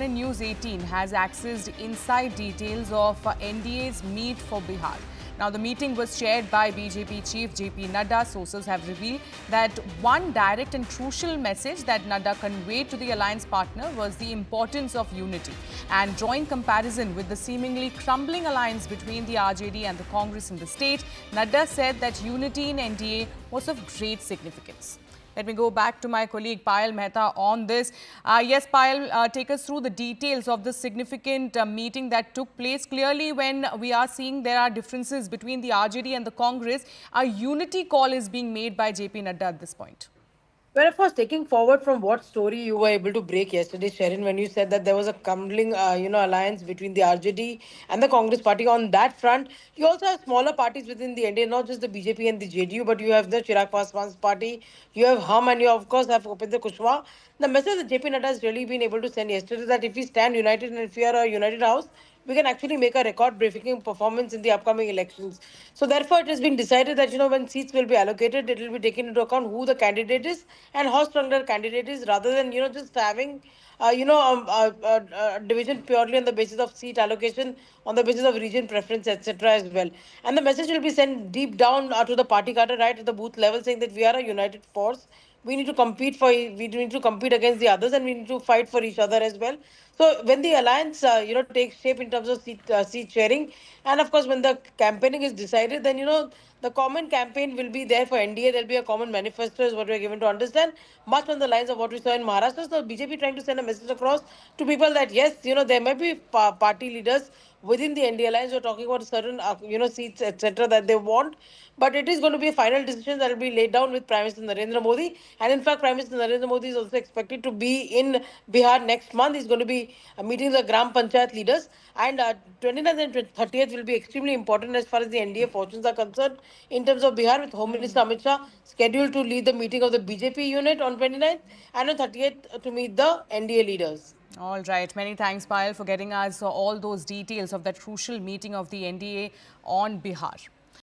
CNN News 18 has accessed inside details of NDA's meet for Bihar. Now, the meeting was chaired by BJP chief JP Nadda. Sources have revealed that one direct and crucial message that Nadda conveyed to the alliance partner was the importance of unity. And drawing comparison with the seemingly crumbling alliance between the RJD and the Congress in the state, Nadda said that unity in NDA was of great significance. Let me go back to my colleague Payal Mehta on this. Yes, Payal, take us through the details of the significant meeting that took place. Clearly, when we are seeing there are differences between the RJD and the Congress, a unity call is being made by JP Nadda at this point. Well, of course, taking forward from what story you were able to break yesterday, Sharon, when you said that there was a crumbling, alliance between the RJD and the Congress party. On that front, you also have smaller parties within the NDA, not just the BJP and the JDU, but you have the Chirag Paswan's party, you have HUM, and you of course have Upendra Kushwaha. The message that JP Nadda has really been able to send yesterday is that if we stand united and if we are a united house, we can actually make a record breaking performance in the upcoming elections. So therefore, it has been decided that, when seats will be allocated, it will be taken into account who the candidate is and how strong the candidate is, rather than, just having, a division purely on the basis of seat allocation, on the basis of region preference, etc. as well. And the message will be sent deep down to the party cadre, right at the booth level, saying that we are a united force. We need to compete we need to compete against the others, and we need to fight for each other as well. So when the alliance takes shape in terms of seat sharing, and of course when the campaigning is decided, then the common campaign will be there for NDA. There'll be a common manifesto, is what we're given to understand, much on the lines of what we saw in Maharashtra. So BJP trying to send a message across to people that yes, there may be party leaders within the NDA alliance who are talking about certain seats, etc., that they want, but it is going to be a final decision that will be laid down with Prime Minister Narendra Modi. And in fact, Prime Minister Narendra Modi is also expected to be in Bihar next month. He's going to be meeting the Gram Panchayat leaders. And 29th and 30th will be extremely important as far as the NDA fortunes are concerned in terms of Bihar, with Home Minister Amit Shah scheduled to lead the meeting of the BJP unit on 29th and on 30th to meet the NDA leaders. All right. Many thanks, Payal, for getting us all those details of that crucial meeting of the NDA on Bihar.